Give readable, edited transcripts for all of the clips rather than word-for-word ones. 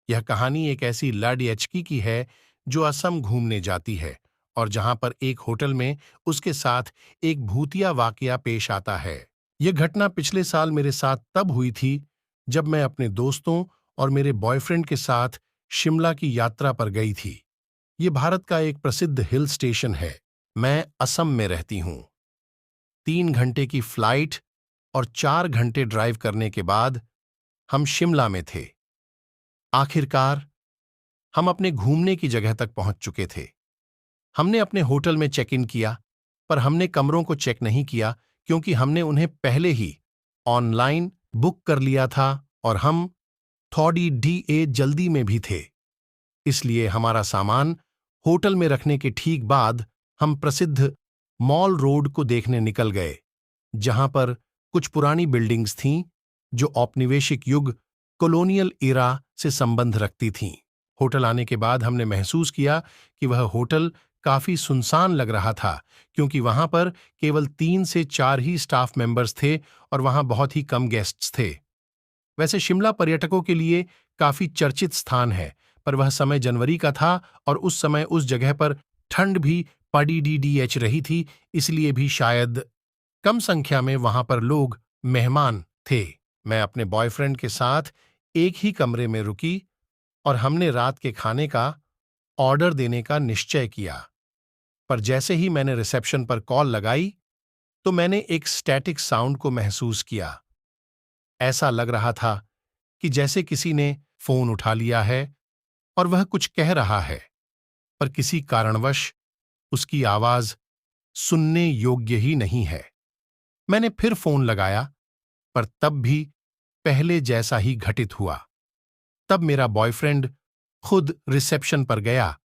यह कहानी एक ऐसी लाड़ियचकी की है जो असम घूमने जाती है और जहां पर एक होटल में उसके साथ एक भूतिया वाकया पेश आता है। यह घटना पिछले साल मेरे साथ तब हुई थी जब मैं अपने दोस्तों और मेरे बॉयफ्रेंड के साथ शिमला की यात्रा पर गई थी। ये भारत का एक प्रसिद्ध हिल स्टेशन है। मैं असम में रहती हूँ। 3 घंटे की फ्लाइट और 4 घंटे ड्राइव करने के बाद हम शिमला में थे। आखिरकार हम अपने घूमने की जगह तक पहुंच चुके थे। हमने अपने होटल में चेक इन किया, पर हमने कमरों को चेक नहीं किया क्योंकि हमने उन्हें पहले ही ऑनलाइन बुक कर लिया था और हम थोड़ी डीए जल्दी में भी थे। इसलिए हमारा सामान होटल में रखने के ठीक बाद हम प्रसिद्ध मॉल रोड को देखने निकल गए, जहां पर कुछ पुरानी बिल्डिंग्स थीं जो औपनिवेशिक युग कॉलोनियल इरा से संबंध रखती थीं। होटल आने के बाद हमने महसूस किया कि वह होटल काफी सुनसान लग रहा था क्योंकि वहां पर केवल 3 से 4 ही स्टाफ मेंबर्स थे और वहां बहुत ही कम गेस्ट्स थे। वैसे शिमला पर्यटकों के लिए काफी चर्चित स्थान है, पर वह समय जनवरी का था और उस समय उस जगह पर ठंड भी पड़ीडीडीएच रही थी, इसलिए भी शायद कम संख्या में वहां पर लोग मेहमान थे। मैं अपने बॉयफ्रेंड के साथ एक ही कमरे में रुकी और हमने रात के खाने का ऑर्डर देने का निश्चय किया। पर जैसे ही मैंने रिसेप्शन पर कॉल लगाई तो मैंने एक स्टैटिक साउंड को महसूस किया। ऐसा लग रहा था कि जैसे किसी ने फोन उठा लिया है और वह कुछ कह रहा है, पर किसी कारणवश उसकी आवाज सुनने योग्य ही नहीं है। मैंने फिर फोन लगाया, पर तब भी पहले जैसा ही घटित हुआ। तब मेरा बॉयफ्रेंड खुद रिसेप्शन पर गया,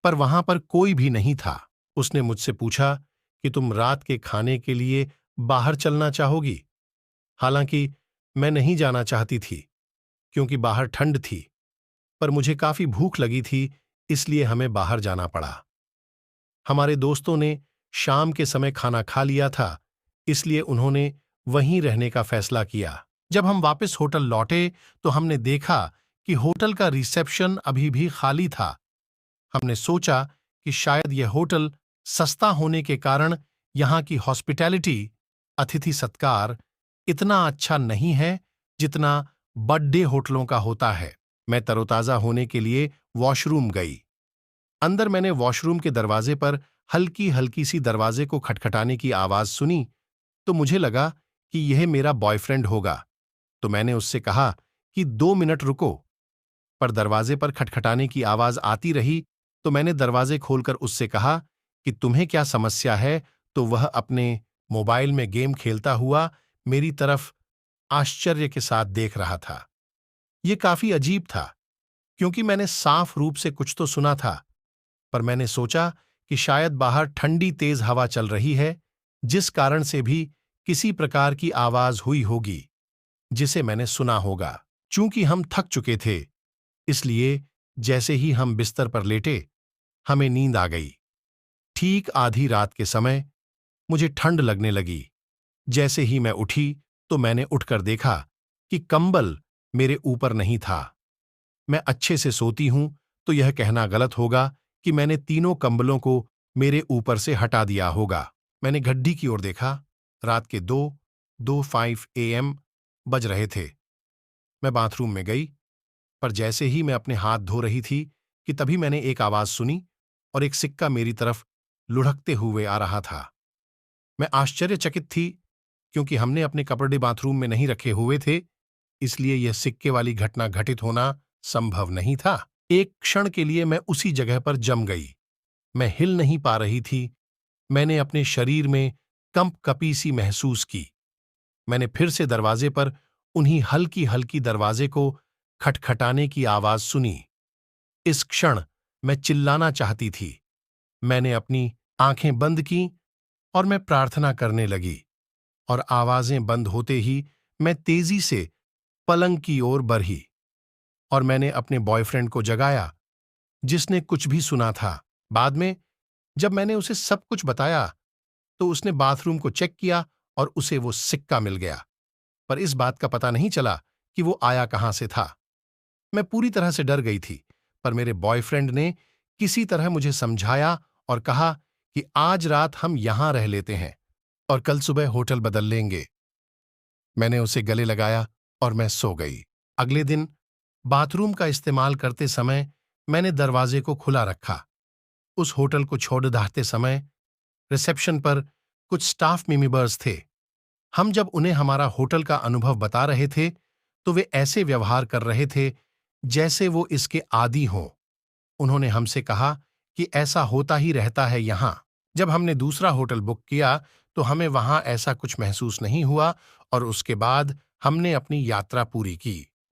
पर वहां पर कोई भी नहीं था। उसने मुझसे पूछा कि तुम रात के खाने के लिए बाहर चलना चाहोगी? हालांकि मैं नहीं जाना चाहती थी क्योंकि बाहर ठंड थी, पर मुझे काफी भूख लगी थी, इसलिए हमें बाहर जाना पड़ा। हमारे दोस्तों ने शाम के समय खाना खा लिया था, इसलिए उन्होंने वहीं रहने का फैसला किया। जब हम वापस होटल लौटे तो हमने देखा कि होटल का रिसेप्शन अभी भी खाली था। हमने सोचा कि शायद यह होटल सस्ता होने के कारण यहाँ की हॉस्पिटैलिटी, अतिथि सत्कार इतना अच्छा नहीं है जितना बर्थडे होटलों का होता है। मैं तरोताजा होने के लिए वॉशरूम गई। अंदर मैंने वॉशरूम के दरवाजे पर हल्की हल्की सी दरवाजे को खटखटाने की आवाज सुनी, तो मुझे लगा कि यह मेरा बॉयफ्रेंड होगा। तो मैंने उससे कहा कि 2 मिनट रुको, पर दरवाजे पर खटखटाने की आवाज आती रही। तो मैंने दरवाजे खोलकर उससे कहा कि तुम्हें क्या समस्या है, तो वह अपने मोबाइल में गेम खेलता हुआ मेरी तरफ आश्चर्य के साथ देख रहा था। यह काफी अजीब था क्योंकि मैंने साफ रूप से कुछ तो सुना था, पर मैंने सोचा कि शायद बाहर ठंडी तेज हवा चल रही है, जिस कारण से भी किसी प्रकार की आवाज हुई होगी जिसे मैंने सुना होगा। चूंकि हम थक चुके थे, इसलिए जैसे ही हम बिस्तर पर लेटे, हमें नींद आ गई। ठीक आधी रात के समय मुझे ठंड लगने लगी। जैसे ही मैं उठी तो मैंने उठकर देखा कि कंबल मेरे ऊपर नहीं था। मैं अच्छे से सोती हूं तो यह कहना गलत होगा कि मैंने तीनों कंबलों को मेरे ऊपर से हटा दिया होगा। मैंने घड्डी की ओर देखा। रात के 2:05 AM बज रहे थे। मैं बाथरूम में गई, पर जैसे ही मैं अपने हाथ धो रही थी कि तभी मैंने एक आवाज सुनी और एक सिक्का मेरी तरफ लुढ़कते हुए आ रहा था। मैं आश्चर्यचकित थी क्योंकि हमने अपने कपड़े बाथरूम में नहीं रखे हुए थे, इसलिए यह सिक्के वाली घटना घटित होना संभव नहीं था। एक क्षण के लिए मैं उसी जगह पर जम गई। मैं हिल नहीं पा रही थी। मैंने अपने शरीर में कंपकपी सी महसूस की। मैंने फिर से दरवाजे पर उन्हीं हल्की हल्की दरवाजे को खटखटाने की आवाज सुनी। इस क्षण मैं चिल्लाना चाहती थी। मैंने अपनी आंखें बंद की और मैं प्रार्थना करने लगी, और आवाजें बंद होते ही मैं तेजी से पलंग की ओर बढ़ी और मैंने अपने बॉयफ्रेंड को जगाया, जिसने कुछ भी सुना था। बाद में जब मैंने उसे सब कुछ बताया तो उसने बाथरूम को चेक किया और उसे वो सिक्का मिल गया, पर इस बात का पता नहीं चला कि वो आया कहां से था। मैं पूरी तरह से डर गई थी, पर मेरे बॉयफ्रेंड ने किसी तरह मुझे समझाया और कहा कि आज रात हम यहां रह लेते हैं और कल सुबह होटल बदल लेंगे। मैंने उसे गले लगाया और मैं सो गई। अगले दिन बाथरूम का इस्तेमाल करते समय मैंने दरवाजे को खुला रखा। उस होटल को छोड़ते समय रिसेप्शन पर कुछ स्टाफ मेंबर्स थे। हम जब उन्हें हमारा होटल का अनुभव बता रहे थे, तो वे ऐसे व्यवहार कर रहे थे जैसे वो इसके आदी हों। उन्होंने हमसे कहा कि ऐसा होता ही रहता है यहाँ। जब हमने दूसरा होटल बुक किया, तो हमें वहां ऐसा कुछ महसूस नहीं हुआ और उसके बाद हमने अपनी यात्रा पूरी की।